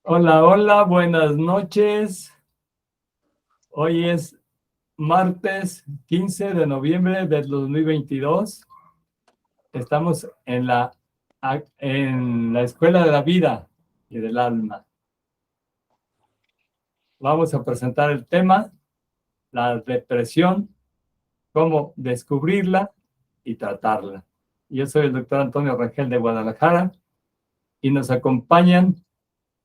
Hola, hola, buenas noches. Hoy es martes 15 de noviembre del 2022. Estamos en la Escuela de la Vida y del Alma. Vamos a presentar el tema, la depresión, cómo descubrirla y tratarla. Yo soy el doctor Antonio Rangel de Guadalajara y nos acompañan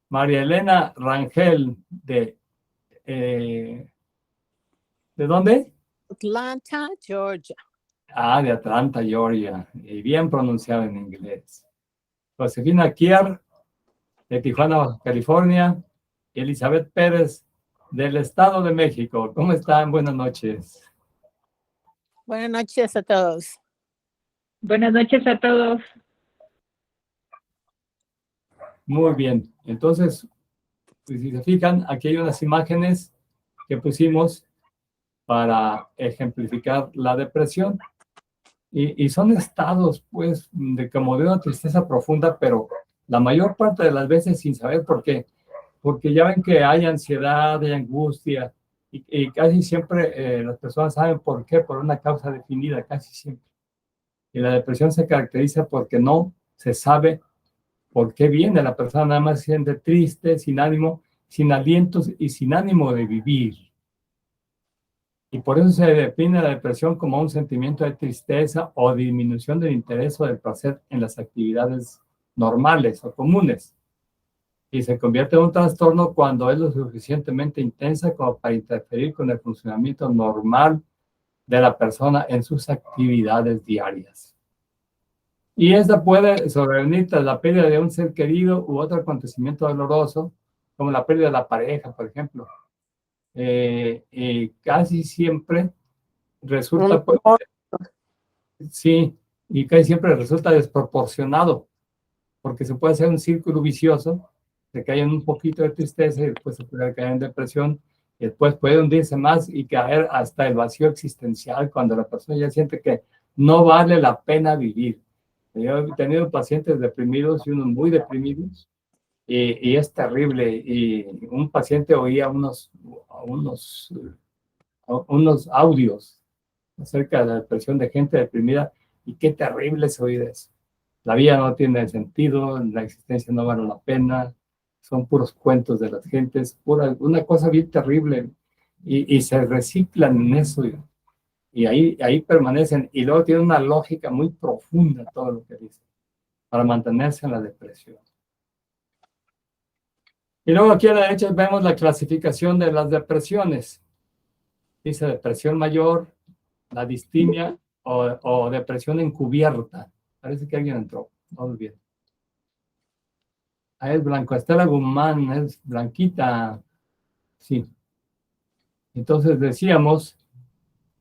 María Elena Rangel ¿de dónde? Atlanta, Georgia. De Atlanta, Georgia, y bien pronunciado en inglés. Josefina Kier, de Tijuana, Baja California, y Elizabeth Pérez, del Estado de México. ¿Cómo están? Buenas noches. Buenas noches a todos. Buenas noches a todos. Muy bien. Entonces, pues, si se fijan, aquí hay unas imágenes que pusimos para ejemplificar la depresión. Y son estados, pues, como de una tristeza profunda, pero la mayor parte de las veces sin saber por qué. Porque ya ven que hay ansiedad, hay angustia, y casi siempre las personas saben por qué, por una causa definida, casi siempre. Y la depresión se caracteriza porque no se sabe por qué viene. La persona nada más se siente triste, sin ánimo, sin alientos y sin ánimo de vivir. Y por eso se define la depresión como un sentimiento de tristeza o disminución del interés o del placer en las actividades normales o comunes. Y se convierte en un trastorno cuando es lo suficientemente intensa como para interferir con el funcionamiento normal de la persona en sus actividades diarias. Y esta puede sobrevenir tras la pérdida de un ser querido u otro acontecimiento doloroso, como la pérdida de la pareja, por ejemplo. Casi siempre resulta, sí, y casi siempre resulta desproporcionado, porque se puede hacer un círculo vicioso, se cae en un poquito de tristeza y después se puede caer en depresión, y después puede hundirse más y caer hasta el vacío existencial cuando la persona ya siente que no vale la pena vivir. Yo he tenido pacientes deprimidos y unos muy deprimidos, y es terrible. Y un paciente oía unos audios acerca de la depresión de gente deprimida, y qué terrible es oír eso. La vida no tiene sentido, la existencia no vale la pena, son puros cuentos de las gentes, una cosa bien terrible, y se reciclan en eso, y ahí permanecen, y luego tiene una lógica muy profunda todo lo que dicen, para mantenerse en la depresión. Y luego aquí a la derecha vemos la clasificación de las depresiones. Dice depresión mayor, la distimia o depresión encubierta. Parece que alguien entró, no olviden. Ah, es Blanco Estela Guzmán, es Blanquita. Sí. Entonces decíamos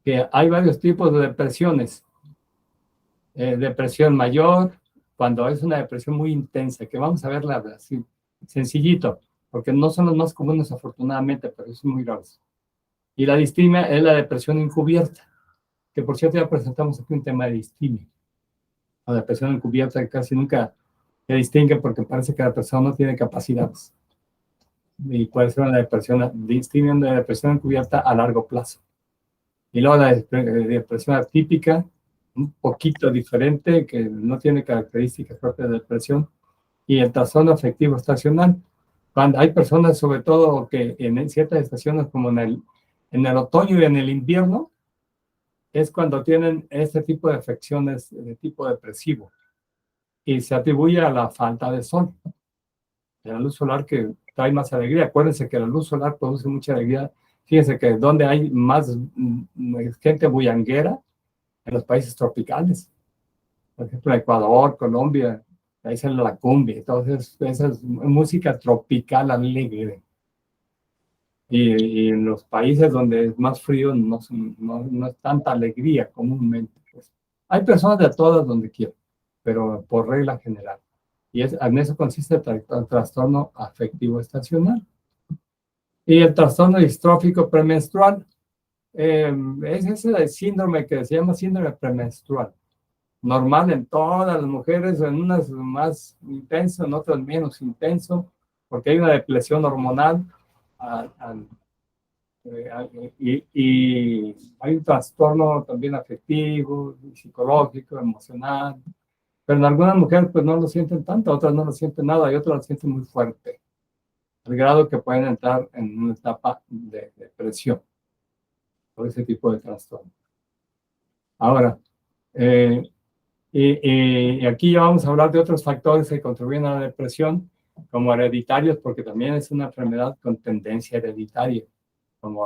que hay varios tipos de depresiones. Depresión mayor, cuando es una depresión muy intensa, que vamos a verla así, sencillito, porque no son los más comunes afortunadamente, pero es muy grave. Y la distimia es la depresión encubierta, que por cierto ya presentamos aquí un tema de distimia. La depresión encubierta casi nunca se distingue porque parece que la persona no tiene capacidades. Y puede ser una depresión, distingue una depresión encubierta a largo plazo. Y luego la depresión atípica, un poquito diferente, que no tiene características propias de depresión, y el trastorno afectivo estacional. Cuando hay personas, sobre todo, que en ciertas estaciones, como en el otoño y en el invierno, es cuando tienen este tipo de afecciones de tipo depresivo, y se atribuye a la falta de sol, de la luz solar, que trae más alegría. Acuérdense que la luz solar produce mucha alegría. Fíjense que donde hay más gente bullanguera, en los países tropicales, por ejemplo, Ecuador, Colombia, ahí sale la cumbia. Entonces, esa es música tropical alegre. Y en los países donde es más frío no es tanta alegría comúnmente. Pues. Hay personas de todas donde quieran, pero por regla general. Y en eso consiste el trastorno afectivo estacional. Y el trastorno distrófico premenstrual es ese síndrome que se llama síndrome premenstrual. Normal en todas las mujeres, en unas más intenso, en otras menos intenso, porque hay una depresión hormonal y hay un trastorno también afectivo, psicológico, emocional, pero en algunas mujeres pues no lo sienten tanto, otras no lo sienten nada y otras lo sienten muy fuerte, al grado que pueden entrar en una etapa de depresión por ese tipo de trastorno. Ahora, y aquí ya vamos a hablar de otros factores que contribuyen a la depresión, como hereditarios, porque también es una enfermedad con tendencia hereditaria, como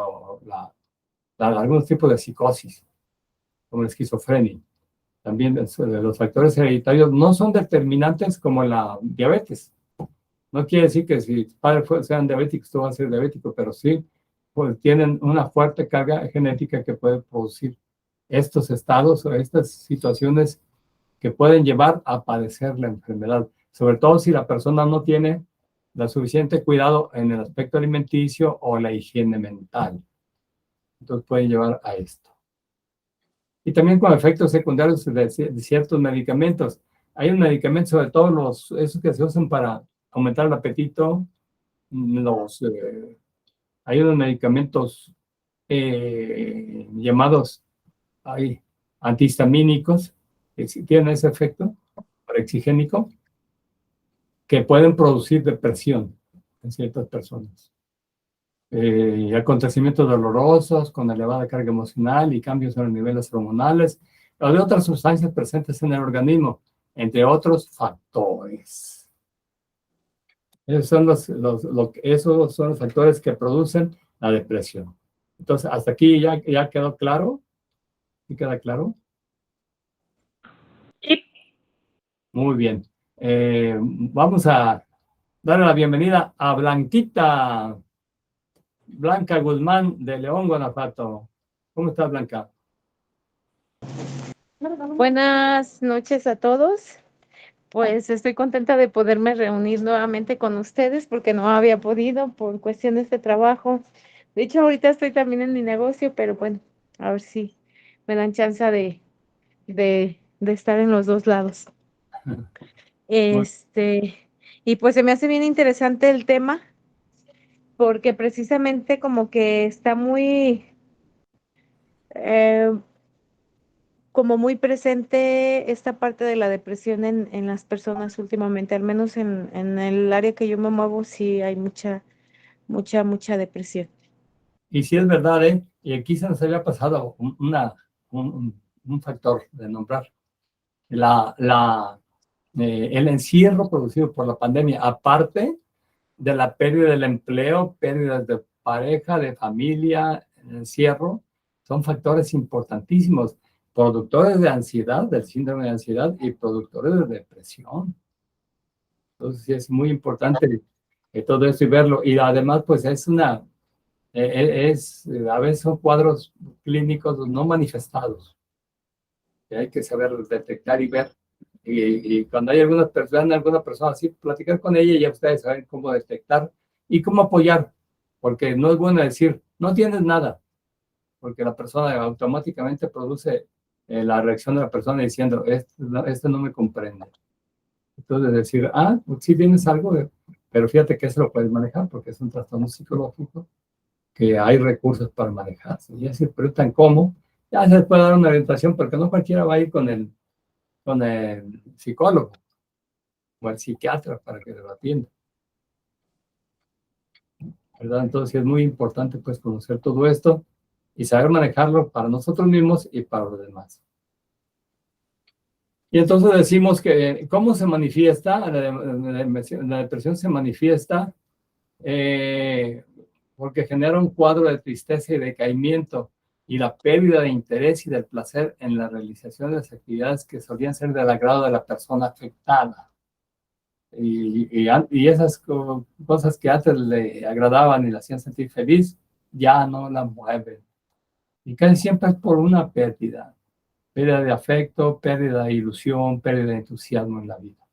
algunos tipos de psicosis, como la esquizofrenia. También los factores hereditarios no son determinantes como la diabetes. No quiere decir que si tus padres sean diabéticos, tú vas a ser diabético, pero sí pues, tienen una fuerte carga genética que puede producir estos estados o estas situaciones que pueden llevar a padecer la enfermedad, sobre todo si la persona no tiene la suficiente cuidado en el aspecto alimenticio o la higiene mental. Entonces puede llevar a esto. Y también con efectos secundarios de ciertos medicamentos. Hay un medicamento, sobre todo esos que se usan para aumentar el apetito, hay unos medicamentos llamados antihistamínicos, que tienen ese efecto parexigénico, que pueden producir depresión en ciertas personas. Acontecimientos dolorosos con elevada carga emocional y cambios en los niveles hormonales o de otras sustancias presentes en el organismo, entre otros factores. Esos son los factores que producen la depresión. Entonces, hasta aquí ya quedó claro. ¿Sí queda claro? Sí. Muy bien. Vamos a darle la bienvenida a Blanquita. Blanca Guzmán de León, Guanajuato. ¿Cómo estás, Blanca? Buenas noches a todos. Pues estoy contenta de poderme reunir nuevamente con ustedes porque no había podido por cuestiones de trabajo. De hecho, ahorita estoy también en mi negocio, pero bueno, a ver si me dan chance de estar en los dos lados. Y pues se me hace bien interesante el tema porque precisamente como que está eh, como muy presente esta parte de la depresión en las personas últimamente, al menos en el área que yo me muevo, sí hay mucha depresión. Y sí es verdad, ¿eh? Y aquí se nos había pasado un factor de nombrar. El encierro producido por la pandemia, aparte de la pérdida del empleo, pérdidas de pareja, de familia, el encierro, son factores importantísimos, productores de ansiedad, del síndrome de ansiedad y productores de depresión. Entonces sí es muy importante todo esto y verlo. Y además, pues a veces son cuadros clínicos no manifestados, que hay que saber detectar y ver. Y cuando hay alguna persona así, platicar con ella y ya ustedes saben cómo detectar y cómo apoyar, porque no es bueno decir, no tienes nada, porque la persona automáticamente produce la reacción de la persona diciendo, este no me comprende. Entonces decir, pues sí tienes algo, pero fíjate que eso lo puedes manejar, porque es un trastorno psicológico, que hay recursos para manejarse. Y ya se preguntan cómo, ya se les puede dar una orientación, porque no cualquiera va a ir con el psicólogo o el psiquiatra para que lo atienda, ¿verdad? Entonces es muy importante pues conocer todo esto y saber manejarlo para nosotros mismos y para los demás. Y entonces decimos que, ¿cómo se manifiesta? La depresión se manifiesta porque genera un cuadro de tristeza y decaimiento y la pérdida de interés y del placer en la realización de las actividades que solían ser del agrado de la persona afectada. Y esas cosas que antes le agradaban y le hacían sentir feliz, ya no la mueven. Y casi siempre es por una pérdida de afecto, pérdida de ilusión, pérdida de entusiasmo en la vida.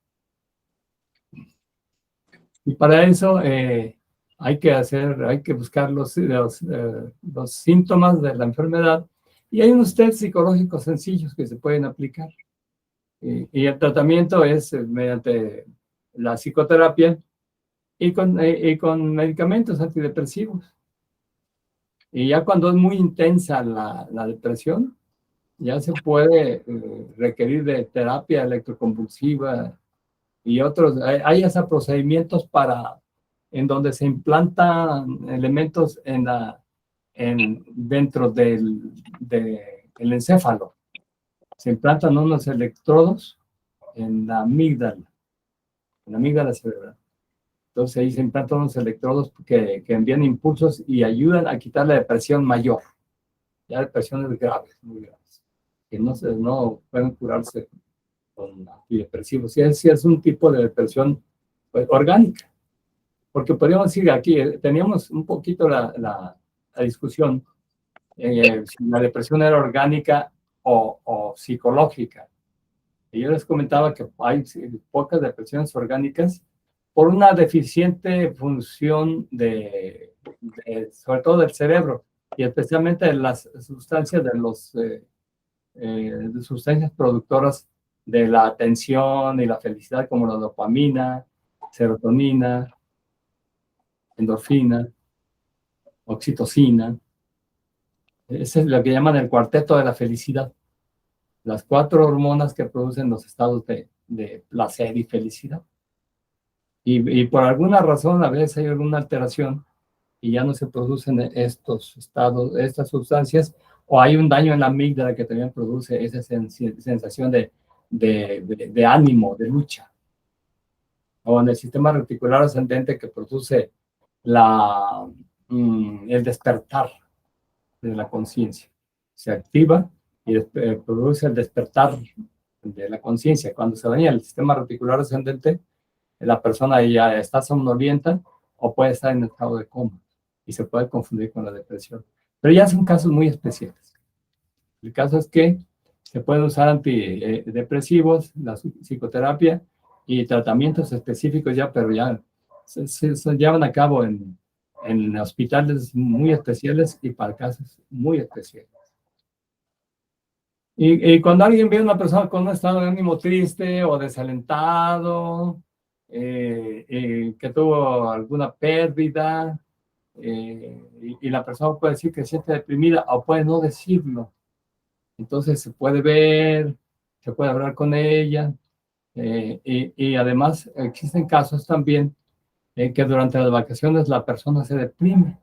Y para eso hay que buscar los síntomas de la enfermedad y hay unos test psicológicos sencillos que se pueden aplicar. Y el tratamiento es mediante la psicoterapia y con medicamentos antidepresivos. Y ya cuando es muy intensa la depresión, ya se puede requerir de terapia electroconvulsiva y otros. Hay hasta procedimientos en donde se implantan elementos dentro del encéfalo. Se implantan unos electrodos en la amígdala cerebral. Entonces ahí se implantan unos electrodos que envían impulsos y ayudan a quitar la depresión mayor. Ya depresiones graves, muy graves, que no pueden curarse con antidepresivos. Sí, es un tipo de depresión pues, orgánica. Porque podríamos decir aquí, teníamos un poquito la discusión si la depresión era orgánica o psicológica. Y yo les comentaba que hay pocas depresiones orgánicas por una deficiente función sobre todo del cerebro y especialmente de las sustancias de sustancias productoras de la atención y la felicidad como la dopamina, serotonina, endorfina, oxitocina. Ese es lo que llaman el cuarteto de la felicidad. Las 4 hormonas que producen los estados de placer y felicidad. Y por alguna razón, a veces hay alguna alteración y ya no se producen estos estados, estas sustancias, o hay un daño en la amígdala que también produce esa sensación de ánimo, de lucha. O en el sistema reticular ascendente que produce el despertar de la conciencia. Se activa y produce el despertar de la conciencia. Cuando se daña el sistema reticular ascendente, la persona ya está somnolienta o puede estar en estado de coma y se puede confundir con la depresión. Pero ya son casos muy especiales. El caso es que se pueden usar antidepresivos, la psicoterapia y tratamientos específicos ya, pero ya se llevan a cabo en hospitales muy especiales y para casos muy especiales. Y cuando alguien ve a una persona con un estado de ánimo triste o desalentado, que tuvo alguna pérdida, y la persona puede decir que se siente deprimida o puede no decirlo. Entonces se puede ver, se puede hablar con ella, y además existen casos también que durante las vacaciones la persona se deprime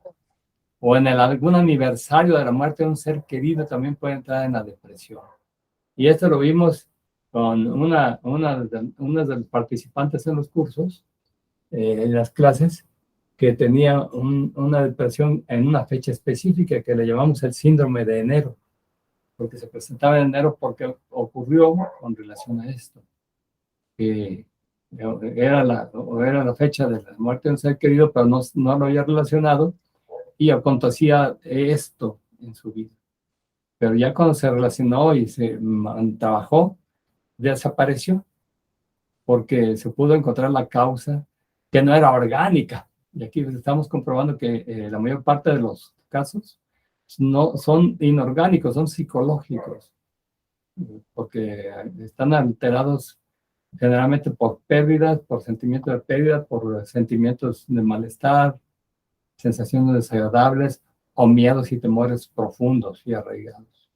o en algún aniversario de la muerte de un ser querido también puede entrar en la depresión. Y esto lo vimos con una de los participantes en los cursos, en las clases, que tenía una depresión en una fecha específica que le llamamos el síndrome de enero, porque se presentaba en enero porque ocurrió con relación a esto. Era la fecha de la muerte de un ser querido, pero no lo había relacionado y acontecía esto en su vida. Pero ya cuando se relacionó y se trabajó, desapareció, porque se pudo encontrar la causa que no era orgánica. Y aquí estamos comprobando que la mayor parte de los casos no son inorgánicos, son psicológicos, porque están alterados generalmente por pérdidas, por sentimientos de pérdida, por sentimientos de malestar, sensaciones desagradables o miedos y temores profundos y arraigados.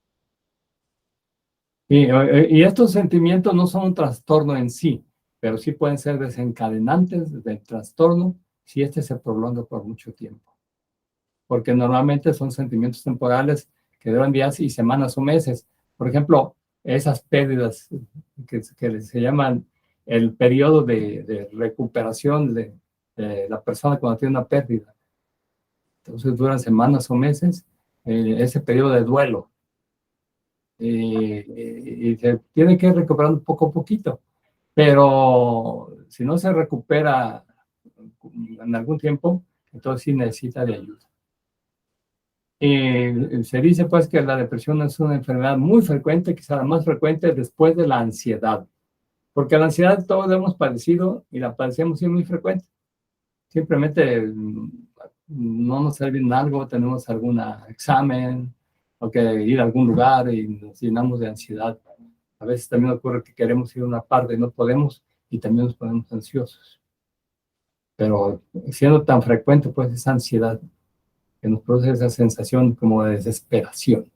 Y estos sentimientos no son un trastorno en sí, pero sí pueden ser desencadenantes del trastorno si este se prolonga por mucho tiempo. Porque normalmente son sentimientos temporales que duran días y semanas o meses. Por ejemplo, esas pérdidas que se llaman el periodo de recuperación de la persona cuando tiene una pérdida. Entonces duran semanas o meses ese periodo de duelo. Y se tiene que ir recuperando poco a poquito. Pero si no se recupera en algún tiempo, entonces sí necesita de ayuda. Se dice pues que la depresión es una enfermedad muy frecuente, quizá la más frecuente después de la ansiedad. Porque la ansiedad todos la hemos padecido y la padecemos y es muy frecuente. Simplemente no nos sale bien algo, tenemos algún examen o que ir a algún lugar y nos llenamos de ansiedad. A veces también ocurre que queremos ir a una parte y no podemos y también nos ponemos ansiosos. pero siendo tan frecuente, pues, esa ansiedad que nos produce esa sensación como de desesperación.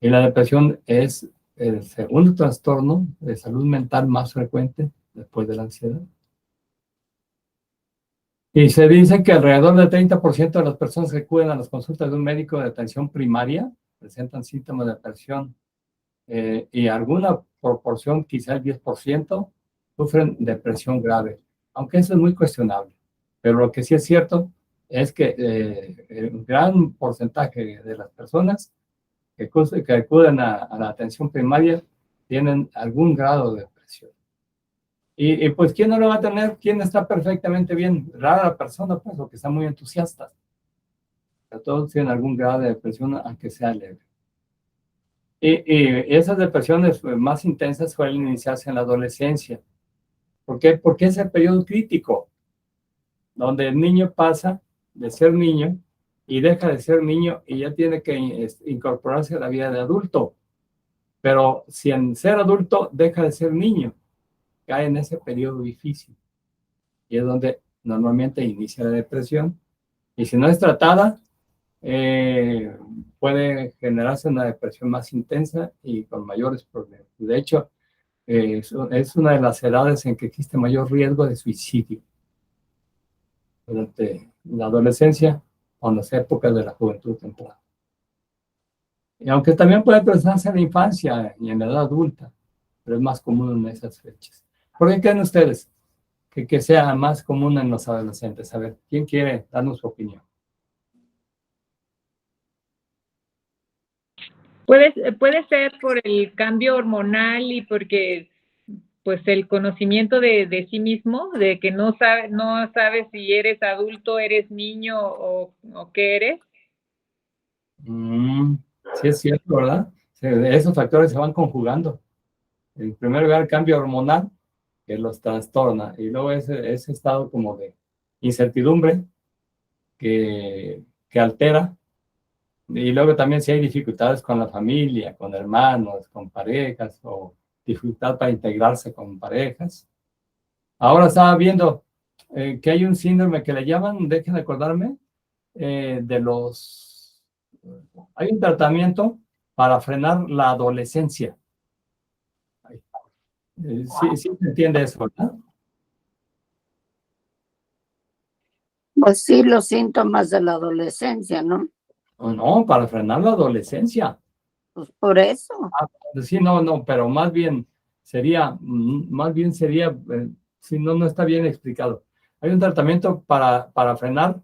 Y la depresión es el segundo trastorno de salud mental más frecuente después de la ansiedad. Y se dice que alrededor del 30% de las personas que acuden a las consultas de un médico de atención primaria presentan síntomas de depresión, y alguna proporción, quizá el 10%, sufren depresión grave, aunque eso es muy cuestionable. Pero lo que sí es cierto es que un gran porcentaje de las personas que acuden a la atención primaria tienen algún grado de depresión. Y pues, ¿quién no lo va a tener? ¿Quién está perfectamente bien? Rara la persona, pues, o que está muy entusiasta. Pero todos tienen algún grado de depresión, aunque sea leve. Y esas depresiones más intensas suelen iniciarse en la adolescencia. ¿Por qué? Porque es el periodo crítico, donde el niño pasa de ser niño y deja de ser niño y ya tiene que incorporarse a la vida de adulto. Pero si en ser adulto deja de ser niño, cae en ese periodo difícil. Y es donde normalmente inicia la depresión. Y si no es tratada, puede generarse una depresión más intensa y con mayores problemas. De hecho, es una de las edades en que existe mayor riesgo de suicidio durante la adolescencia o en las épocas de la juventud temprana. Y aunque también puede presentarse en la infancia y en la edad adulta, pero es más común en esas fechas. ¿Por qué creen ustedes que sea más común en los adolescentes? A ver, ¿quién quiere darnos su opinión? Puede ser por el cambio hormonal y porque pues el conocimiento de sí mismo, de que no sabes si eres adulto, eres niño o qué eres. Sí es cierto, ¿verdad? Esos factores se van conjugando. En primer lugar, el cambio hormonal, que los trastorna, y luego ese estado como de incertidumbre que altera, y luego también si hay dificultades con la familia, con hermanos, con parejas, o dificultad para integrarse con parejas. Ahora estaba viendo que hay un síndrome que le llaman, déjenme acordarme, hay un tratamiento para frenar la adolescencia. Sí, sí se entiende eso, ¿verdad? Pues sí, los síntomas de la adolescencia, ¿no? No, para frenar la adolescencia. Pues por eso. Sí, no, pero más bien sería, si no está bien explicado. Hay un tratamiento para frenar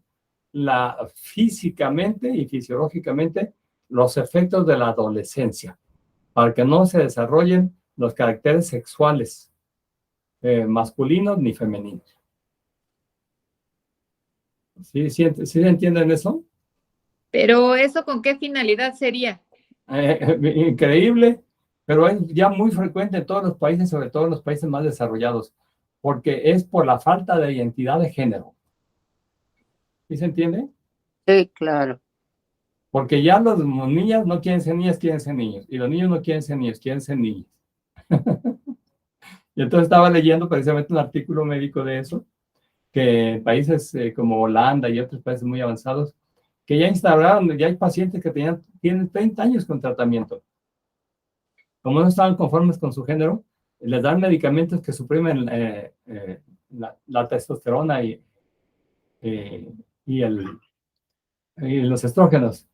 físicamente y fisiológicamente los efectos de la adolescencia, para que no se desarrollen los caracteres sexuales masculinos ni femeninos. ¿Sí entienden eso? Pero ¿eso con qué finalidad sería? Increíble, pero es ya muy frecuente en todos los países, sobre todo en los países más desarrollados, porque es por la falta de identidad de género. ¿Sí se entiende? Sí, claro. Porque ya los niñas no quieren ser niñas, quieren ser niños, y los niños no quieren ser niños, quieren ser niñas. Y entonces estaba leyendo precisamente un artículo médico de eso, que en países como Holanda y otros países muy avanzados, que ya instauraron, ya hay pacientes que tienen 30 años con tratamiento. Como no estaban conformes con su género, les dan medicamentos que suprimen la testosterona y los estrógenos.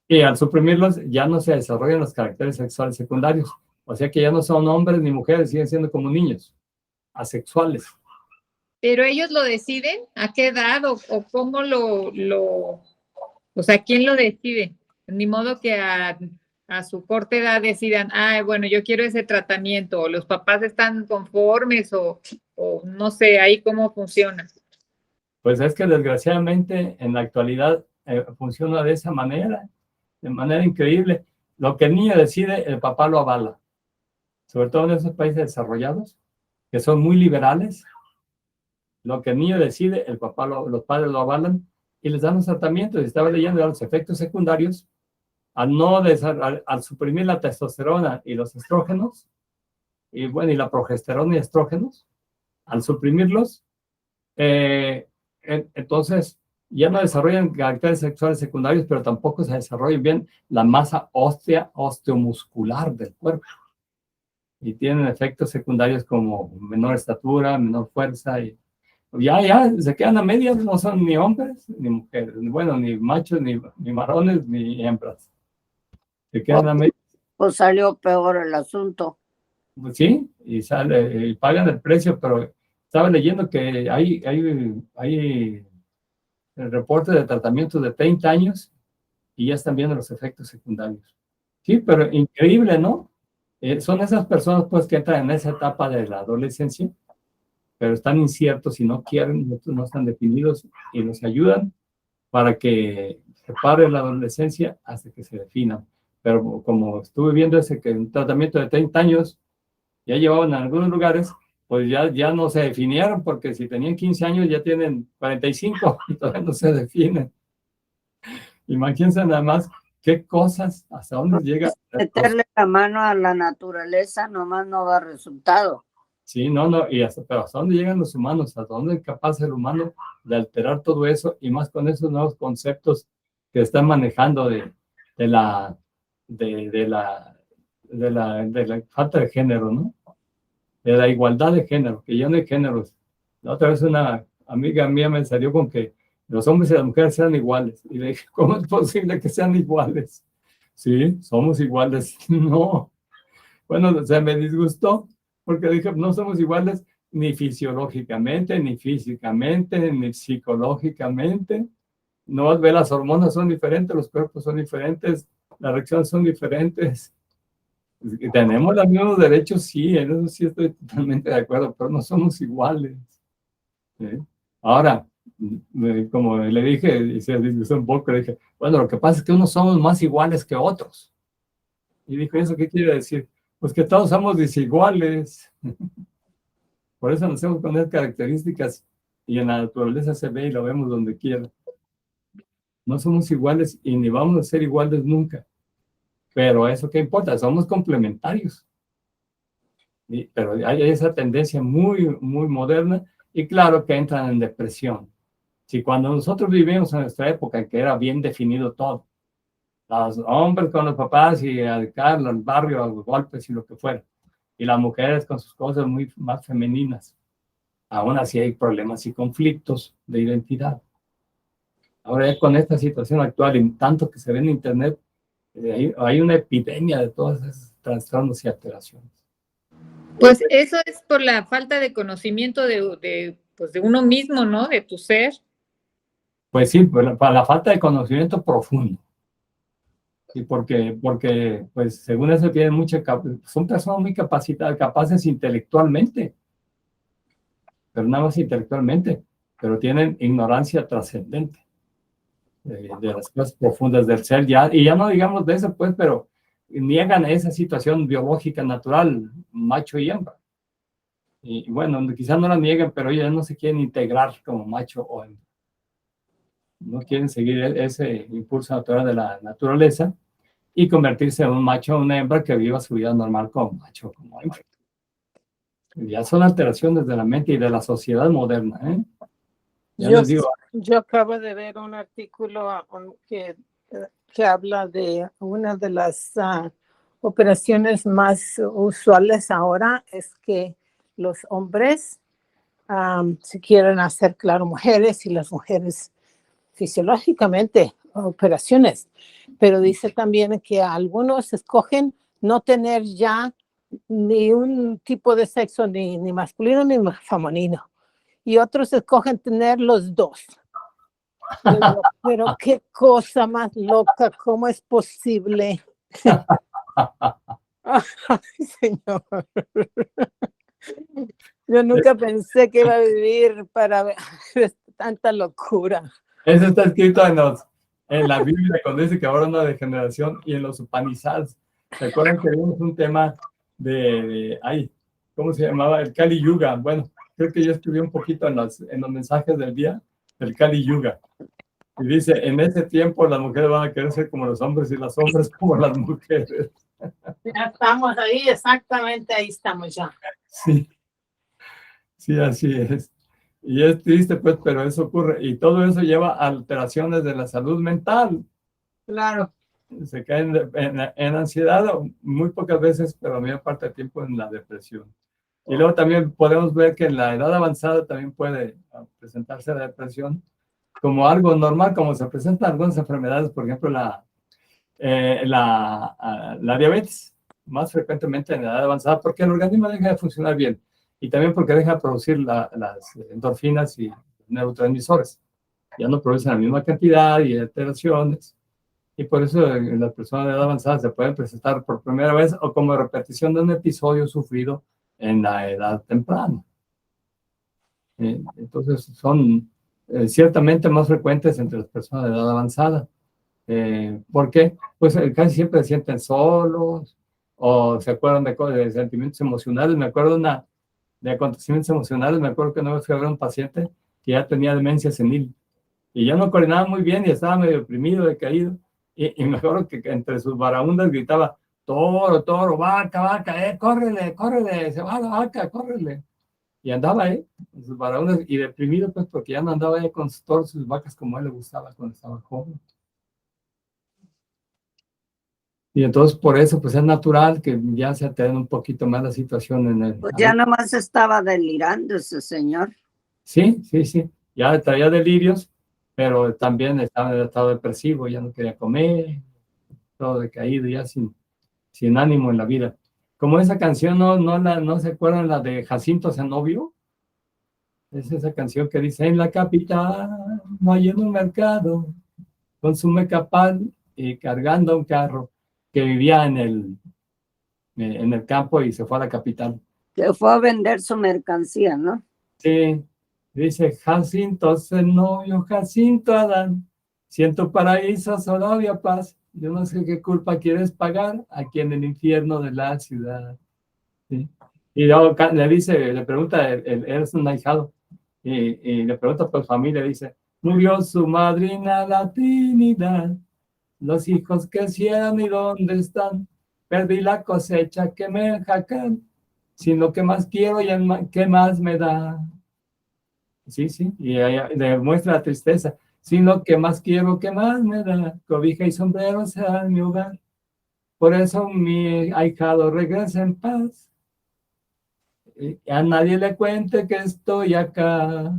Y al suprimirlos ya no se desarrollan los caracteres sexuales secundarios. O sea que ya no son hombres ni mujeres, siguen siendo como niños, asexuales. ¿Pero ellos lo deciden? ¿A qué edad o cómo o sea, quién lo decide? Ni modo que a su corta edad decidan, bueno, yo quiero ese tratamiento, o los papás están conformes, o no sé, ahí cómo funciona. Pues es que desgraciadamente en la actualidad funciona de esa manera, de manera increíble. Lo que el niño decide, el papá lo avala. Sobre todo en esos países desarrollados, que son muy liberales. Lo que el niño decide, los padres lo avalan y les dan los tratamientos. Estaba leyendo los efectos secundarios al suprimir la testosterona y los estrógenos, y la progesterona y estrógenos, al suprimirlos, Entonces, ya no desarrollan caracteres sexuales secundarios, pero tampoco se desarrolla bien la masa ósea, osteomuscular del cuerpo. Y tienen efectos secundarios como menor estatura, menor fuerza. Y ya se quedan a medias, no son ni hombres ni mujeres. Bueno, ni machos, ni varones, ni hembras. Se quedan a medias. Pues salió peor el asunto. Pues sí, y sale, y pagan el precio, pero estaba leyendo que hay reportes de tratamientos de 30 años y ya están viendo los efectos secundarios. Sí, pero increíble, ¿no? Son esas personas pues que entran en esa etapa de la adolescencia, pero están inciertos y no quieren, no están definidos y los ayudan para que se pare la adolescencia hasta que se definan. Pero como estuve viendo ese que un tratamiento de 30 años, ya llevaban en algunos lugares, pues ya no se definieron, porque si tenían 15 años ya tienen 45 y todavía no se definen. Imagínense nada más qué cosas, hasta dónde llega. Meterle la mano a la naturaleza nomás no da resultado. Sí, no, pero hasta dónde llegan los humanos, hasta dónde es capaz el humano de alterar todo eso, y más con esos nuevos conceptos que están manejando de la falta de género, ¿no? De la igualdad de género, que ya no hay géneros. La otra vez una amiga mía me salió con que los hombres y las mujeres sean iguales. Y le dije, ¿cómo es posible que sean iguales? Sí, somos iguales. No. Bueno, o sea, me disgustó, porque dije, no somos iguales ni fisiológicamente, ni físicamente, ni psicológicamente. No, ve, las hormonas son diferentes, los cuerpos son diferentes, las reacciones son diferentes. Tenemos los mismos derechos, sí, en eso sí estoy totalmente de acuerdo, pero no somos iguales. ¿Sí? Ahora, como le dije, y se disgustó un poco, le dije, bueno, lo que pasa es que unos somos más iguales que otros. Y dijo, ¿eso qué quiere decir? Pues que todos somos desiguales. Por eso nacemos con esas características y en la naturaleza se ve y lo vemos donde quiera. No somos iguales y ni vamos a ser iguales nunca. Pero eso qué importa, somos complementarios. Pero hay esa tendencia muy, muy moderna y claro que entran en depresión. Si cuando nosotros vivimos en nuestra época en que era bien definido todo, los hombres con los papás y al barrio, a los golpes y lo que fuera, y las mujeres con sus cosas muy más femeninas, aún así hay problemas y conflictos de identidad. Ahora ya con esta situación actual y tanto que se ve en internet, hay una epidemia de todos esos trastornos y alteraciones. Pues eso es por la falta de conocimiento pues de uno mismo, ¿no? De tu ser. Pues sí, para la falta de conocimiento profundo. Sí, porque pues según eso tienen son personas muy capacitadas, capaces intelectualmente, pero nada más intelectualmente, pero tienen ignorancia trascendente de las cosas profundas del ser, y ya no digamos de eso, pues, pero niegan esa situación biológica natural, macho y hembra. Y bueno, quizás no la niegan, pero ellos no se quieren integrar como macho o hembra. No quieren seguir ese impulso natural de la naturaleza y convertirse en un macho o una hembra que viva su vida normal como macho o como hembra. Ya son alteraciones de la mente y de la sociedad moderna, ¿eh? Ya les digo. Yo acabo de ver un artículo que habla de una de las operaciones más usuales ahora es que los hombres se quieren hacer, claro, mujeres, y las mujeres fisiológicamente operaciones, pero dice también que algunos escogen no tener ya ni un tipo de sexo, ni masculino ni femenino, y otros escogen tener los dos. Pero qué cosa más loca, ¿cómo es posible? Ay, señor. Yo nunca pensé que iba a vivir para ver tanta locura. Eso está escrito en la Biblia, cuando dice que ahora una degeneración, y en los Upanishads. ¿Se acuerdan que vimos un tema ¿cómo se llamaba? El Kali Yuga. Bueno, creo que yo escribí un poquito en los mensajes del día del Kali Yuga. Y dice, en ese tiempo las mujeres van a querer ser como los hombres y los hombres como las mujeres. Ya estamos ahí, exactamente ahí estamos ya. Sí, sí, así es. Y es triste, pues, pero eso ocurre. Y todo eso lleva a alteraciones de la salud mental. Claro. Se caen en ansiedad muy pocas veces, pero la mayor parte del tiempo en la depresión. Y luego también podemos ver que en la edad avanzada también puede presentarse la depresión como algo normal, como se presentan algunas enfermedades, por ejemplo, la diabetes, más frecuentemente en la edad avanzada, porque el organismo deja de funcionar bien y también porque deja de producir las endorfinas y neurotransmisores. Ya no producen la misma cantidad y alteraciones. Y por eso en las personas de edad avanzada se pueden presentar por primera vez o como repetición de un episodio sufrido en la edad temprana. Entonces son ciertamente más frecuentes entre las personas de edad avanzada. ¿Por qué? Pues casi siempre se sienten solos o se acuerdan de sentimientos emocionales. Me acuerdo de acontecimientos emocionales. Me acuerdo que una vez fui a ver a un paciente que ya tenía demencia senil y ya no coordinaba muy bien y estaba medio deprimido, decaído. Y me acuerdo que entre sus barahundas gritaba, toro, toro, vaca, vaca, córrele, córrele, se va la vaca, córrele. Y andaba ahí, con sus barahundas, y deprimido, pues, porque ya no andaba ahí con sus toros, sus vacas, como a él le gustaba cuando estaba joven. Y entonces, por eso, pues, es natural que ya se alteren un poquito más la situación en el... Pues ya nomás estaba delirando ese señor. Sí, sí, sí. Ya traía delirios, pero también estaba en estado depresivo, ya no quería comer, todo decaído, ya sin ánimo en la vida. Como esa canción, ¿no se acuerdan la de Jacinto Zenobio? Es esa canción que dice, en la capital no hay en un mercado, consume capal y cargando un carro, que vivía en el campo y se fue a la capital. Que fue a vender su mercancía, ¿no? Sí, dice Jacinto Zenobio, Jacinto Adán, si en tu paraíso solo había paz, yo no sé qué culpa quieres pagar aquí en el infierno de la ciudad. ¿Sí? Y luego le pregunta, él es un ahijado, y le pregunta por familia, dice, murió su madrina la Trinidad, los hijos crecieron y ¿dónde están? Perdí la cosecha que me jacan, sin lo que más quiero y ¿qué más me da? Sí, sí, y le muestra la tristeza, sin lo que más quiero, ¿qué más me da? Cobija y sombrero serán mi hogar, por eso mi ahijado regresa en paz. A nadie le cuente que estoy acá.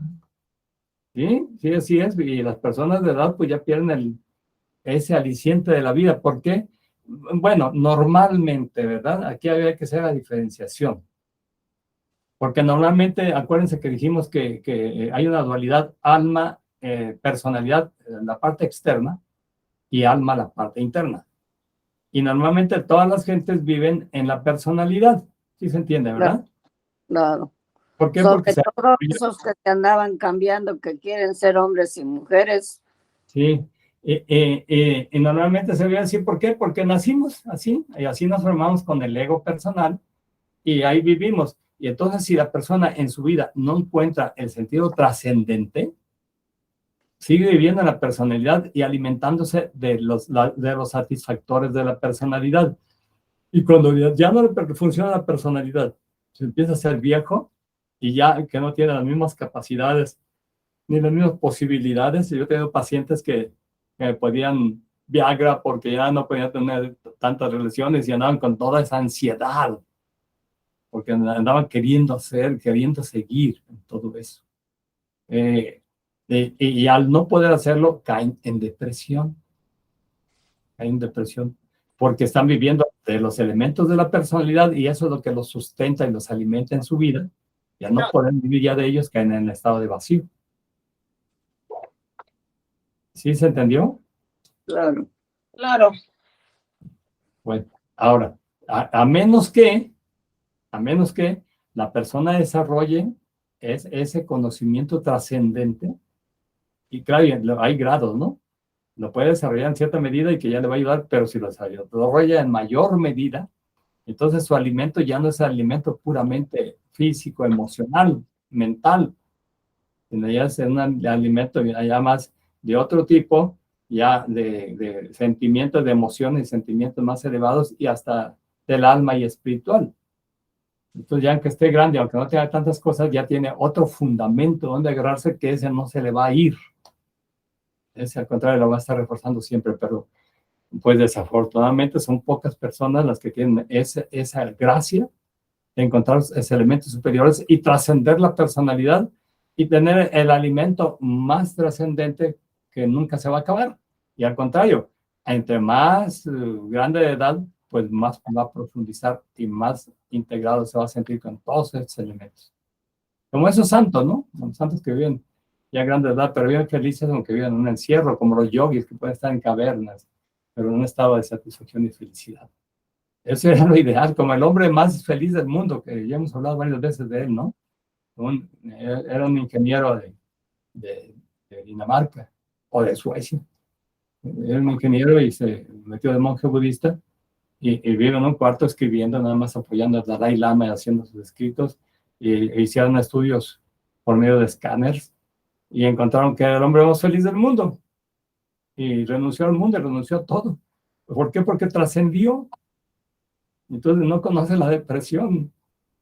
¿Sí? Sí, así es. Y las personas de edad pues ya pierden ese aliciente de la vida. ¿Por qué? Bueno, normalmente, ¿verdad? Aquí había que hacer la diferenciación. Porque normalmente, acuérdense que dijimos que hay una dualidad alma, personalidad, la parte externa, y alma, la parte interna. Y normalmente todas las gentes viven en la personalidad. ¿Sí se entiende, verdad? Claro. ¿Por qué? Porque Sobre todo esos que te andaban cambiando, que quieren ser hombres y mujeres. sí, y normalmente se ve así. ¿Por qué? Porque nacimos así, y así nos formamos con el ego personal, y ahí vivimos. Y entonces, si la persona en su vida no encuentra el sentido trascendente, sigue viviendo en la personalidad y alimentándose de los satisfactores de la personalidad. Y cuando ya no le funciona la personalidad, se empieza a ser viejo y ya que no tiene las mismas capacidades ni las mismas posibilidades. Yo tengo pacientes que podían Viagra porque ya no podían tener tantas relaciones y andaban con toda esa ansiedad, porque andaban queriendo hacer, queriendo seguir en todo eso. Y al no poder hacerlo, caen en depresión. Caen en depresión porque están viviendo de los elementos de la personalidad y eso es lo que los sustenta y los alimenta en su vida. Y al no poder vivir ya de ellos, caen en el estado de vacío. ¿Sí se entendió? Claro. Claro. Bueno, ahora, a menos que la persona desarrolle ese conocimiento trascendente, y claro, hay grados, ¿no? Lo puede desarrollar en cierta medida y que ya le va a ayudar, pero si lo desarrolla en mayor medida, entonces su alimento ya no es alimento puramente físico, emocional, mental, sino ya es un alimento ya más de otro tipo, ya de sentimientos, de emociones, sentimientos más elevados y hasta del alma y espiritual. Entonces ya aunque esté grande, aunque no tenga tantas cosas, ya tiene otro fundamento donde agarrarse que ese no se le va a ir. Ese al contrario lo va a estar reforzando siempre, pero pues desafortunadamente son pocas personas las que tienen esa gracia de encontrar esos elementos superiores y trascender la personalidad y tener el alimento más trascendente que nunca se va a acabar. Y al contrario, entre más grande de edad, pues más va a profundizar y más integrado se va a sentir con todos esos elementos. Como esos santos, ¿no? Los santos que viven ya a grande edad, pero viven felices aunque viven en un encierro, como los yogis que pueden estar en cavernas, pero en un estado de satisfacción y felicidad. Eso era lo ideal, como el hombre más feliz del mundo, que ya hemos hablado varias veces de él, ¿no? Era un ingeniero de Dinamarca o de Suecia. Era un ingeniero y se metió de monje budista y vive en un cuarto escribiendo, nada más apoyando al Dalai Lama y haciendo sus escritos. E hicieron estudios por medio de escáneres y encontraron que era el hombre más feliz del mundo. Y renunció al mundo, renunció a todo. ¿Por qué? Porque trascendió. Entonces no conoce la depresión.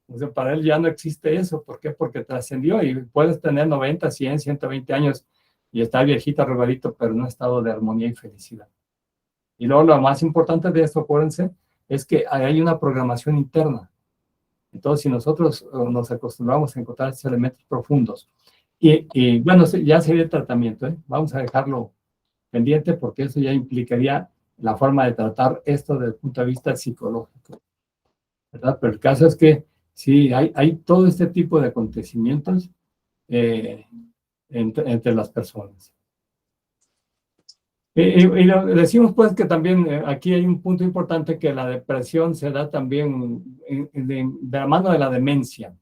O sea, para él ya no existe eso. ¿Por qué? Porque trascendió y puedes tener 90, 100, 120 años y estar viejito, arrugadito, pero en un estado de armonía y felicidad. Y luego lo más importante de esto, acuérdense, es que hay una programación interna. Entonces, si nosotros nos acostumbramos a encontrar estos elementos profundos, y bueno, ya sería el tratamiento, ¿eh? Vamos a dejarlo pendiente porque eso ya implicaría la forma de tratar esto desde el punto de vista psicológico, ¿verdad? Pero el caso es que sí, hay todo este tipo de acontecimientos entre las personas. Y decimos pues que también aquí hay un punto importante, que la depresión se da también de la mano de la demencia,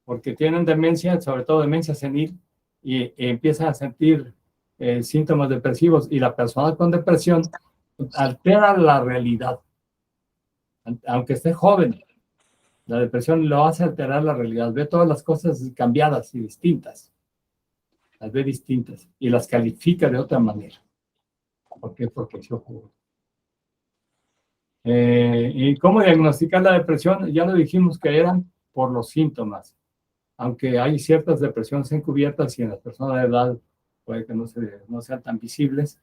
porque tienen demencia, sobre todo demencia senil, y empiezan a sentir síntomas depresivos, y la persona con depresión altera la realidad, aunque esté joven. La depresión lo hace alterar la realidad, ve todas las cosas cambiadas y distintas, las ve distintas y las califica de otra manera. ¿Por qué? Porque se ocurre. ¿Y cómo diagnosticar la depresión? Ya lo dijimos que eran por los síntomas, aunque hay ciertas depresiones encubiertas y en las personas de edad puede que no sean tan visibles,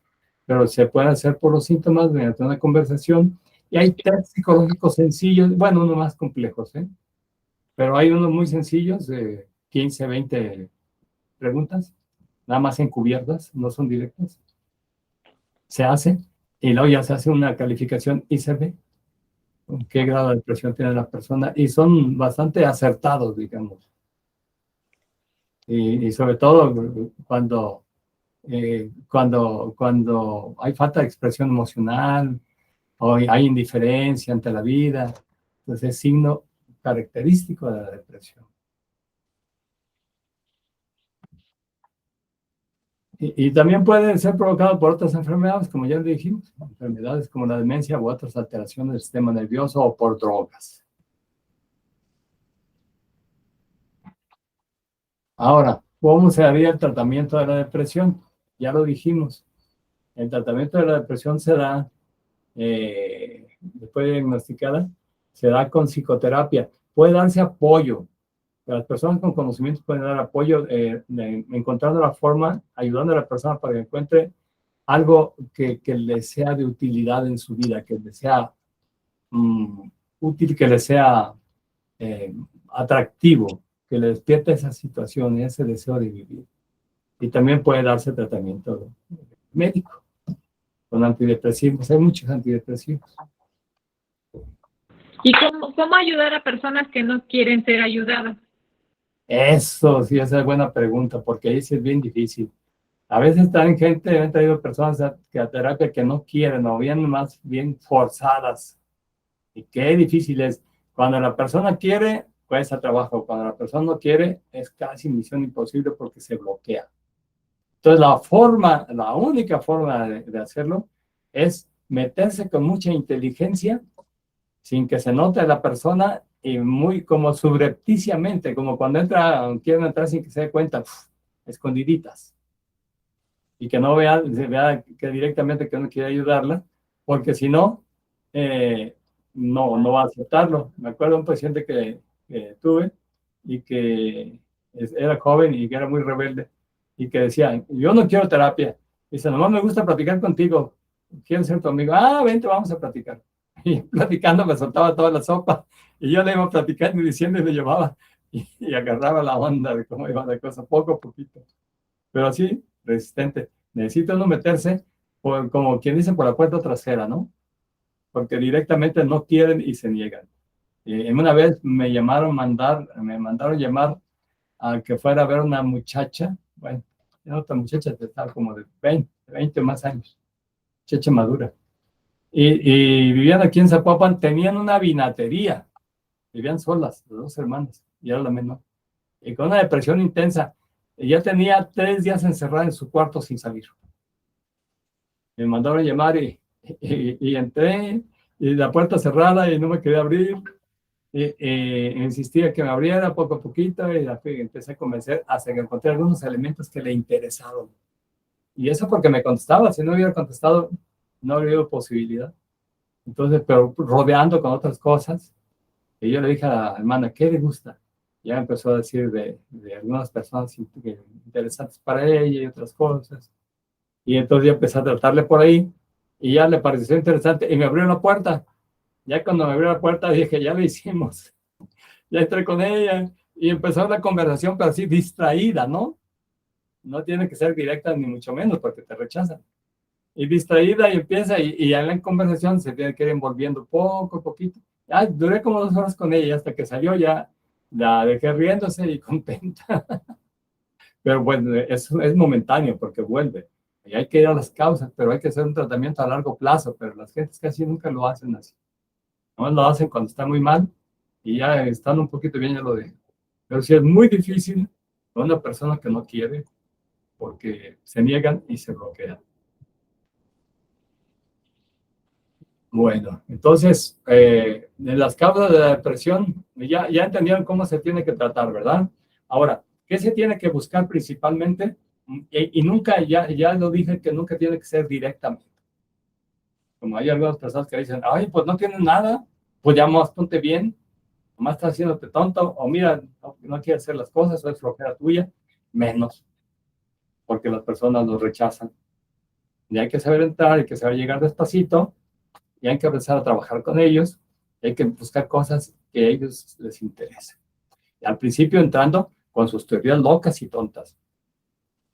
pero se puede hacer por los síntomas mediante una conversación. Y hay test psicológicos sencillos, bueno, unos más complejos, pero hay unos muy sencillos, de 15, 20 preguntas, nada más encubiertas, no son directas. Se hace y luego ya se hace una calificación y se ve con qué grado de depresión tiene la persona, y son bastante acertados, digamos. Y sobre todo cuando hay falta de expresión emocional o hay indiferencia ante la vida, pues es signo característico de la depresión. Y también puede ser provocado por otras enfermedades, como ya dijimos, enfermedades como la demencia u otras alteraciones del sistema nervioso, o por drogas. Ahora, ¿cómo se haría el tratamiento de la depresión? Ya lo dijimos. El tratamiento de la depresión se da, después de diagnosticada, se da con psicoterapia. Puede darse apoyo. Las personas con conocimientos pueden dar apoyo, encontrando la forma, ayudando a la persona para que encuentre algo que le sea de utilidad en su vida, que le sea útil, que le sea atractivo, que le despierte esa situación y ese deseo de vivir. Y también puede darse tratamiento médico con antidepresivos. Hay muchos antidepresivos. ¿Y cómo ayudar a personas que no quieren ser ayudadas? Eso sí, esa es buena pregunta, porque ahí sí es bien difícil. A veces traen gente, han traído personas a terapia que no quieren, o bien más bien forzadas. Y qué difícil es. Cuando la persona quiere, cuesta trabajo. Cuando la persona no quiere, es casi misión imposible porque se bloquea. Entonces la única forma de hacerlo es meterse con mucha inteligencia, sin que se note a la persona, y muy como subrepticiamente, como cuando quieren entrar sin que se dé cuenta, escondiditas. Y que no se vea que directamente que uno quiere ayudarla, porque si no, no va a aceptarlo. Me acuerdo de un paciente que que tuve y que era joven y que era muy rebelde y que decía, yo no quiero terapia. Dice, nomás me gusta platicar contigo, quiero ser tu amigo. Ah, vente, vamos a platicar. Y platicando me soltaba toda la sopa y yo le iba platicando y diciendo y le llevaba y agarraba la onda de cómo iba la cosa, poco a poquito. Pero así, resistente. Necesita uno meterse, como quien dice, por la puerta trasera, ¿no? Porque directamente no quieren y se niegan. Una vez me mandaron llamar a que fuera a ver una muchacha, bueno, otra muchacha que estaba como de 20 más años, muchacha madura. Y vivían aquí en Zapopan, tenían una vinatería, vivían solas, las dos hermanas, y era la menor. Y con una depresión intensa. Ella tenía 3 días encerrada en su cuarto sin salir. Me mandaron llamar y entré, y la puerta cerrada y no me quería abrir. Insistía que me abriera poco a poquito y empecé a convencer hasta que encontré algunos elementos que le interesaron. Y eso porque me contestaba, si no hubiera contestado, no habría habido posibilidad. Entonces, pero rodeando con otras cosas, y yo le dije a la hermana, ¿qué le gusta? Ya empezó a decir de algunas personas interesantes para ella y otras cosas. Y entonces yo empecé a tratarle por ahí y ya le pareció interesante y me abrió la puerta. Ya cuando me abrió la puerta dije, ya lo hicimos. Ya entré con ella y empezó la conversación, pero así distraída, ¿no? No tiene que ser directa ni mucho menos porque te rechazan. Y distraída y empieza y ya en la conversación se tiene que ir envolviendo poco a poquito. Duré como 2 horas con ella hasta que salió ya, la dejé riéndose y contenta. Pero bueno, eso es momentáneo porque vuelve. Y hay que ir a las causas, pero hay que hacer un tratamiento a largo plazo, pero las gentes casi nunca lo hacen así. No lo hacen cuando está muy mal y ya están un poquito bien, ya lo dejan. Pero sí es muy difícil con una persona que no quiere porque se niegan y se bloquean. Bueno, entonces, en las causas de la depresión, ya entendieron cómo se tiene que tratar, ¿verdad? Ahora, ¿qué se tiene que buscar principalmente? Y nunca, ya lo dije, que nunca tiene que ser directamente. Como hay algunas personas que dicen, ay, pues no tienes nada, pues ya más ponte bien, nomás estás haciéndote tonto, o mira, no quieres hacer las cosas, o es flojera tuya, menos, porque las personas lo rechazan. Y hay que saber entrar, hay que saber llegar despacito, y hay que empezar a trabajar con ellos, hay que buscar cosas que a ellos les interesen. Y al principio entrando con sus teorías locas y tontas,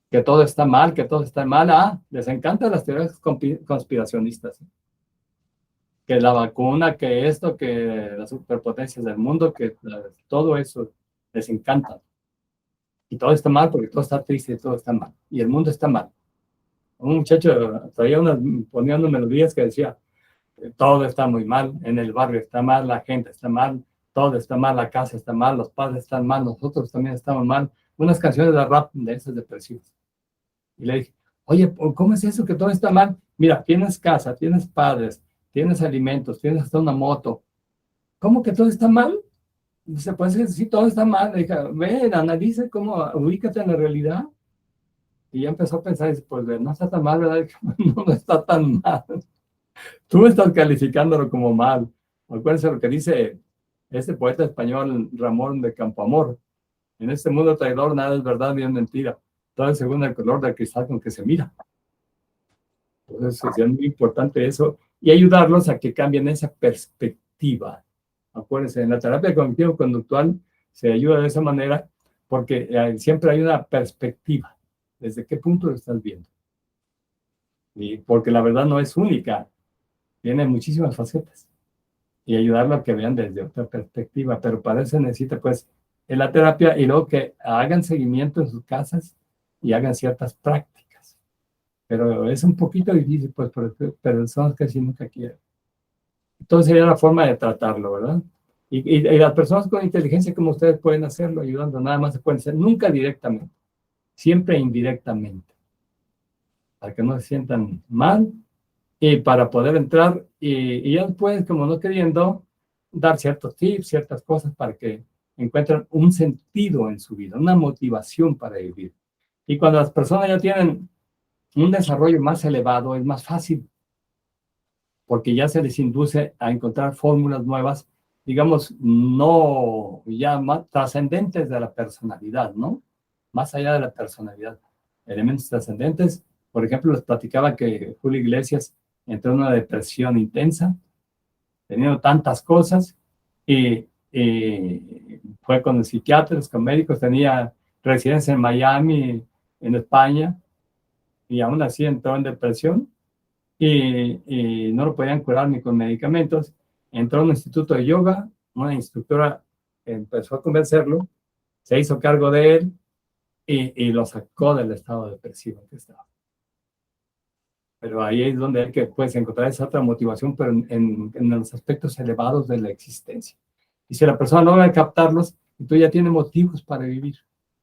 que todo está mal, que todo está mal. Les encantan las teorías conspiracionistas, que la vacuna, que esto, que las superpotencias del mundo, que todo eso les encanta. Y todo está mal porque todo está triste y todo está mal. Y el mundo está mal. Un muchacho ponía unas melodías que decía, todo está muy mal, en el barrio está mal, la gente está mal, todo está mal, la casa está mal, los padres están mal, nosotros también estamos mal. Unas canciones de rap de esas depresivas. Y le dije, oye, ¿cómo es eso que todo está mal? Mira, tienes casa, tienes padres, tienes alimentos, tienes hasta una moto. ¿Cómo que todo está mal? Dice, pues sí, todo está mal. Le dije, ven, analiza cómo, ubícate en la realidad. Y ya empezó a pensar, dice, pues no está tan mal, ¿verdad? No está tan mal. Tú estás calificándolo como mal. Acuérdense lo que dice este poeta español Ramón de Campoamor. En este mundo traidor nada es verdad ni es mentira. Todo es según el color del cristal con que se mira. Entonces es muy importante eso y ayudarlos a que cambien esa perspectiva. Acuérdense, en la terapia cognitivo-conductual se ayuda de esa manera porque siempre hay una perspectiva. ¿Desde qué punto lo estás viendo? Y porque la verdad no es única. Tiene muchísimas facetas y ayudarlo a que vean desde otra perspectiva, pero para eso necesita pues en la terapia y luego que hagan seguimiento en sus casas y hagan ciertas prácticas. Pero es un poquito difícil, pues, pero son casi nunca quieren. Entonces sería la forma de tratarlo, ¿verdad? Y las personas con inteligencia como ustedes pueden hacerlo, ayudando, nada más se pueden hacer, nunca directamente, siempre indirectamente, para que no se sientan mal y para poder entrar y ya después, como no queriendo, dar ciertos tips, ciertas cosas para que encuentren un sentido en su vida, una motivación para vivir. Y cuando las personas ya tienen un desarrollo más elevado, es más fácil, porque ya se les induce a encontrar fórmulas nuevas digamos, no ya más trascendentes de la personalidad, ¿no? Más allá de la personalidad, elementos trascendentes. Por ejemplo, les platicaba que Julio Iglesias entró en una depresión intensa, teniendo tantas cosas, y fue con psiquiatras, con médicos, tenía residencia en Miami, en España, y aún así entró en depresión, y no lo podían curar ni con medicamentos. Entró a un instituto de yoga, una instructora empezó a convencerlo, se hizo cargo de él, y lo sacó del estado depresivo en que estaba. Pero ahí es donde hay que pues, encontrar esa otra motivación, pero en los aspectos elevados de la existencia. Y si la persona logra captarlos, entonces ya tiene motivos para vivir.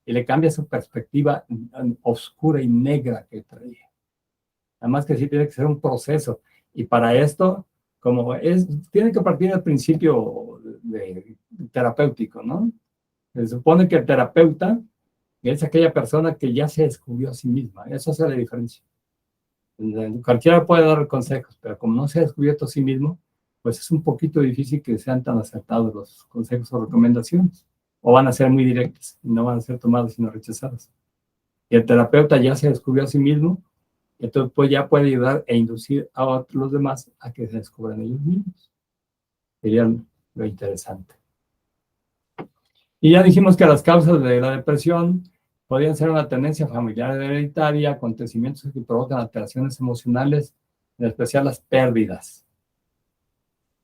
Y le cambia su perspectiva oscura y negra que traía. Además que sí tiene que ser un proceso. Y para esto, como es, tiene que partir del principio terapéutico, ¿no? Se supone que el terapeuta es aquella persona que ya se descubrió a sí misma. Eso hace la diferencia. Cualquiera puede dar consejos, pero como no se ha descubierto a sí mismo, pues es un poquito difícil que sean tan acertados los consejos o recomendaciones. O van a ser muy directos y no van a ser tomados sino rechazados. Y el terapeuta ya se descubrió a sí mismo, entonces pues ya puede ayudar e inducir a los demás a que se descubran ellos mismos. Sería lo interesante. Y ya dijimos que las causas de la depresión podrían ser una tendencia familiar hereditaria, acontecimientos que provocan alteraciones emocionales, en especial las pérdidas.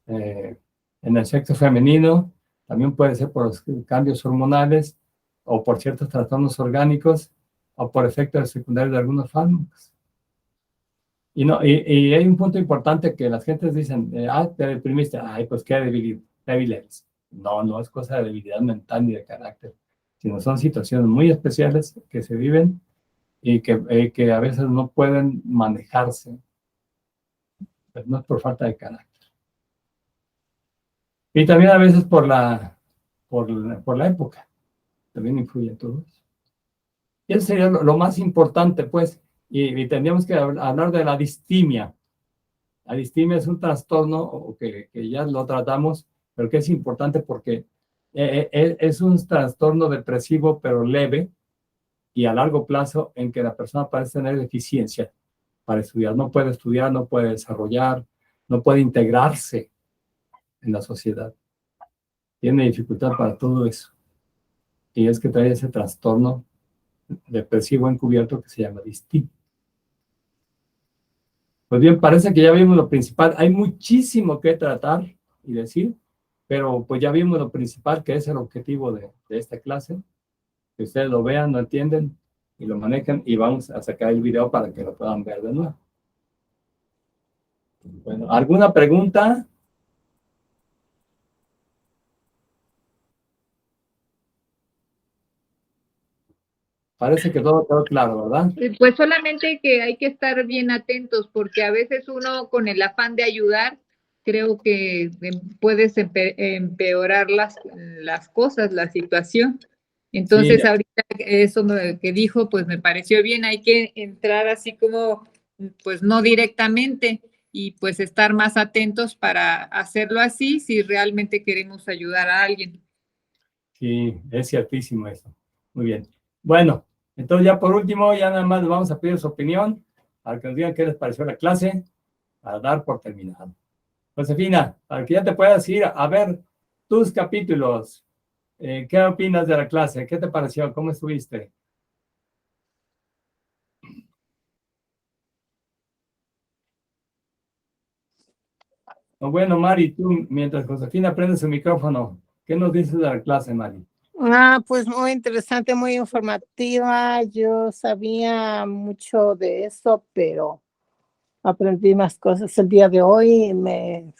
En el sexo femenino también puede ser por los cambios hormonales o por ciertos trastornos orgánicos o por efectos secundarios de algunos fármacos. Y hay un punto importante que las gentes dicen, te deprimiste, ay, pues qué débil eres. No es cosa de debilidad mental ni de carácter, sino son situaciones muy especiales que se viven y que a veces no pueden manejarse. Pues no es por falta de carácter. Y también a veces por la época. También influye en todo eso. Y eso sería lo más importante, pues. Y tendríamos que hablar de la distimia. La distimia es un trastorno que ya lo tratamos, pero que es importante porque es un trastorno depresivo, pero leve y a largo plazo en que la persona parece tener deficiencia para estudiar. No puede desarrollar, no puede integrarse en la sociedad. Tiene dificultad para todo eso. Y es que trae ese trastorno depresivo encubierto que se llama distimia. Pues bien, parece que ya vimos lo principal. Hay muchísimo que tratar y decir, pero pues ya vimos lo principal, que es el objetivo de esta clase. Que ustedes lo vean, lo entienden y lo manejan, y vamos a sacar el video para que lo puedan ver de nuevo. Bueno, ¿alguna pregunta? Parece que todo quedó claro, ¿verdad? Pues solamente que hay que estar bien atentos, porque a veces uno con el afán de ayudar, creo que puedes empeorar las cosas, la situación. Entonces, Sí. ahorita eso que dijo, pues me pareció bien, hay que entrar así como, pues no directamente, y pues estar más atentos para hacerlo así si realmente queremos ayudar a alguien. Sí, es ciertísimo eso. Muy bien. Bueno, entonces ya por último, ya nada más vamos a pedir su opinión para que nos digan qué les pareció la clase, para dar por terminado. Josefina, para que ya te puedas ir a ver tus capítulos. ¿Qué opinas de la clase? ¿Qué te pareció? ¿Cómo estuviste? Bueno, Mari, tú, mientras Josefina prende su micrófono, ¿qué nos dices de la clase, Mari? Pues muy interesante, muy informativa. Yo sabía mucho de eso, pero aprendí más cosas el día de hoy y me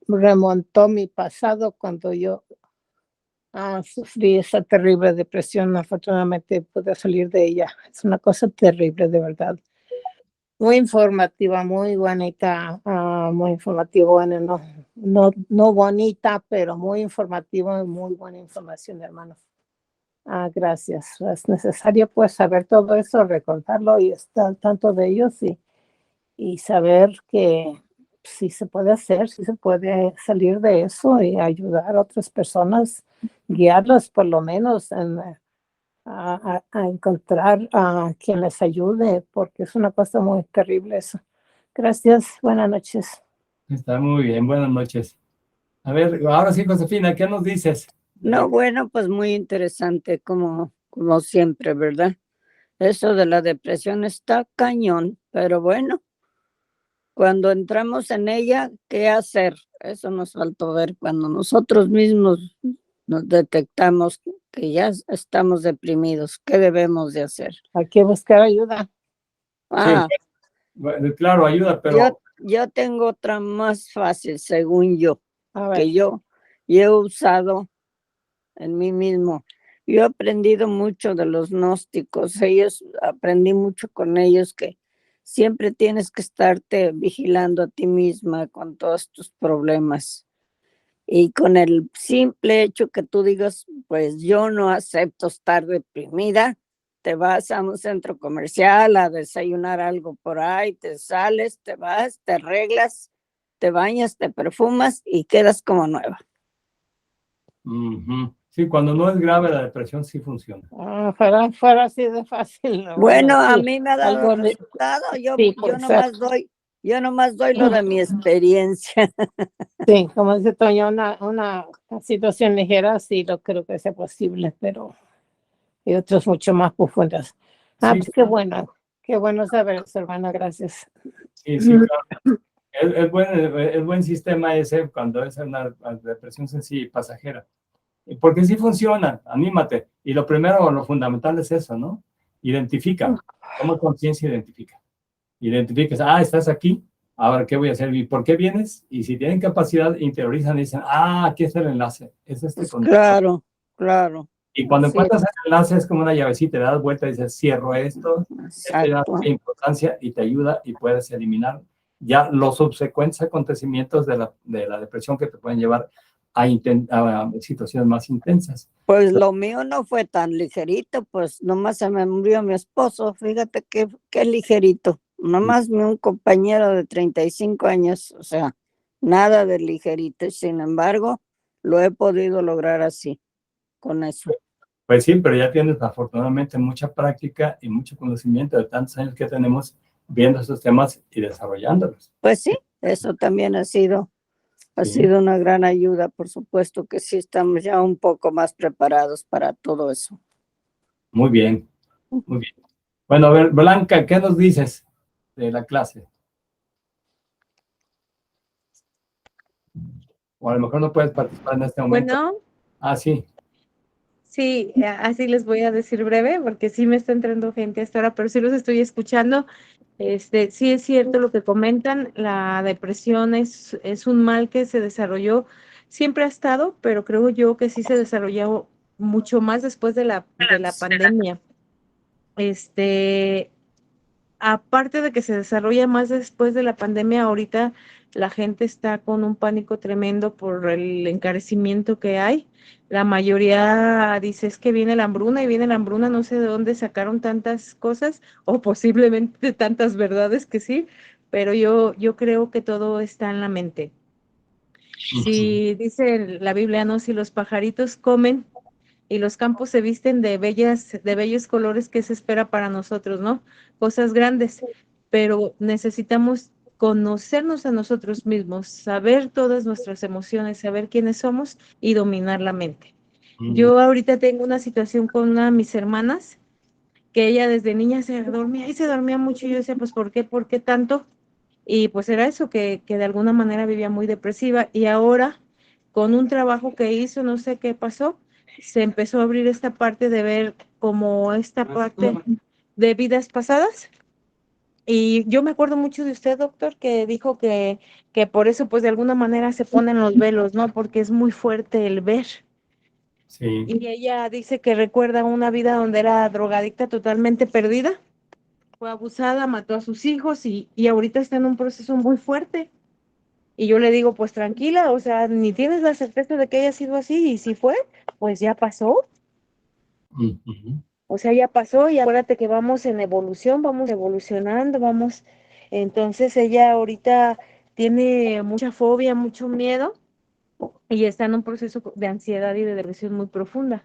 remontó mi pasado cuando yo sufrí esa terrible depresión. Afortunadamente pude salir de ella. Es una cosa terrible, de verdad. Muy informativa, muy bonita, muy informativa, bueno, no bonita, pero muy informativa y muy buena información, hermano. Gracias. Es necesario pues saber todo eso, recordarlo y estar al tanto de ellos y saber que sí se puede hacer, sí se puede salir de eso y ayudar a otras personas, guiarlas por lo menos a encontrar a quien les ayude, porque es una cosa muy terrible eso. Gracias, buenas noches. Está muy bien, buenas noches. A ver, ahora sí, Josefina, ¿qué nos dices? No, bueno, pues muy interesante como siempre, ¿verdad? Eso de la depresión está cañón, pero bueno, cuando entramos en ella, ¿qué hacer? Eso nos faltó ver cuando nosotros mismos nos detectamos que ya estamos deprimidos. ¿Qué debemos de hacer? Hay que buscar ayuda. Ah, Bueno, claro, ayuda, pero yo tengo otra más fácil, según yo, A ver, que yo he usado en mí mismo. Yo he aprendido mucho de los gnósticos, aprendí mucho con ellos que siempre tienes que estarte vigilando a ti misma con todos tus problemas. Y con el simple hecho que tú digas, pues yo no acepto estar deprimida, te vas a un centro comercial a desayunar algo por ahí, te sales, te vas, te arreglas, te bañas, te perfumas y quedas como nueva. sí, cuando no es grave la depresión sí funciona. fuera así de fácil. ¿No? Bueno, a Sí, mí me ha dado algo de- resultado, sí, puede ser. yo nomás doy lo de mi experiencia. Sí, como dice Toña, una situación ligera, sí, lo creo que sea posible, pero hay otras mucho más profundas. Sí, Pues qué bueno saber eso, hermana, gracias. sí, claro. Es buen sistema ese cuando es una depresión sencilla y pasajera. Porque sí funciona, anímate. Y lo primero, lo fundamental es eso, ¿no? Identifica, toma conciencia, identifica. Identificas, estás aquí, ahora ¿qué voy a hacer? ¿Y por qué vienes? Y si tienen capacidad, interiorizan y dicen, aquí está el enlace, es este Pues contacto. claro, Y cuando Sí. encuentras el enlace es como una llavecita, le das vuelta y dices, cierro esto ya exacto. tiene importancia y te ayuda y puedes eliminar ya los subsecuentes acontecimientos de la depresión que te pueden llevar a situaciones más intensas. Pues lo mío no fue tan ligerito, pues nomás se me murió mi esposo, fíjate qué ligerito, nomás un compañero de 35 años, o sea, nada de ligerito, sin embargo, lo he podido lograr así, con eso. Pues sí, pero ya tienes afortunadamente mucha práctica y mucho conocimiento de tantos años que tenemos viendo esos temas y desarrollándolos. Pues sí, eso también ha sido Sí. una gran ayuda, por supuesto que sí estamos ya un poco más preparados para todo eso. Muy bien, muy bien. Bueno, a ver, Blanca, ¿qué nos dices de la clase? O a lo mejor no puedes participar en este momento. Bueno, Sí. sí, así les voy a decir breve, porque sí me está entrando gente hasta ahora, pero sí los estoy escuchando. Sí es cierto lo que comentan, la depresión es un mal que se desarrolló, siempre ha estado, pero creo yo que sí se desarrolló mucho más después de la pandemia. Aparte de que se desarrolla más después de la pandemia, ahorita la gente está con un pánico tremendo por el encarecimiento que hay. La mayoría dice es que viene la hambruna y viene la hambruna, no sé de dónde sacaron tantas cosas o posiblemente tantas verdades que sí, pero yo creo que todo está en la mente. Si dice la Biblia, no, si los pajaritos comen y los campos se visten de bellos colores, que se espera para nosotros, ¿no? Cosas grandes, pero necesitamos conocernos a nosotros mismos, saber todas nuestras emociones, saber quiénes somos y dominar la mente. Yo ahorita tengo una situación con una de mis hermanas, que ella desde niña se dormía mucho, y yo decía, pues, ¿por qué? ¿Por qué tanto? Y pues era eso, que de alguna manera vivía muy depresiva, y ahora con un trabajo que hizo, no sé qué pasó, se empezó a abrir esta parte de ver como esta parte de vidas pasadas. Y yo me acuerdo mucho de usted, doctor, que dijo que por eso pues de alguna manera se ponen los velos, ¿no? Porque es muy fuerte el ver. Sí. Y ella dice que recuerda una vida donde era drogadicta totalmente perdida, fue abusada, mató a sus hijos y ahorita está en un proceso muy fuerte. Y yo le digo, pues tranquila, o sea, ni tienes la certeza de que haya sido así, y si fue, pues ya pasó. O sea, ya pasó, y acuérdate que vamos en evolución, vamos evolucionando, vamos. Entonces ella ahorita tiene mucha fobia, mucho miedo y está en un proceso de ansiedad y de depresión muy profunda.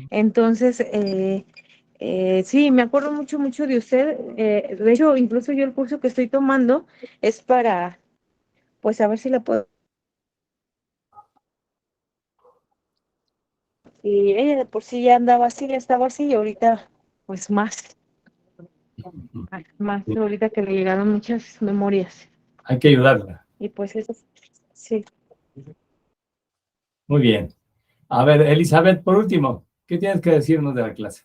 Entonces, sí, me acuerdo mucho, mucho de usted. De hecho, incluso yo el curso que estoy tomando es para, pues, a ver si la puedo. Y ella de por sí ya andaba así, ya estaba así, y ahorita, pues, más ahorita que le llegaron muchas memorias. Hay que ayudarla. Y pues eso, sí. Muy bien. A ver, Elizabeth, por último, ¿qué tienes que decirnos de la clase?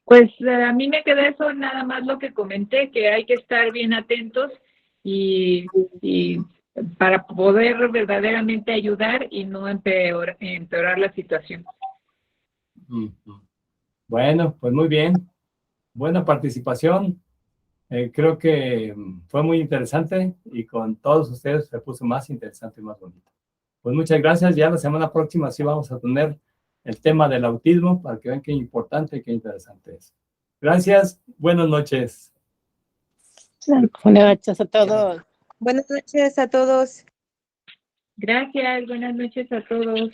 Pues a mí me queda eso nada más lo que comenté, que hay que estar bien atentos y para poder verdaderamente ayudar y no empeorar la situación. Bueno, pues muy bien. Buena participación. Creo que fue muy interesante y con todos ustedes se puso más interesante y más bonito. Pues muchas gracias. Ya la semana próxima sí vamos a tener el tema del autismo para que vean qué importante y qué interesante es. Gracias. Buenas noches. Buenas noches a todos. Buenas noches a todos. Gracias, buenas noches a todos.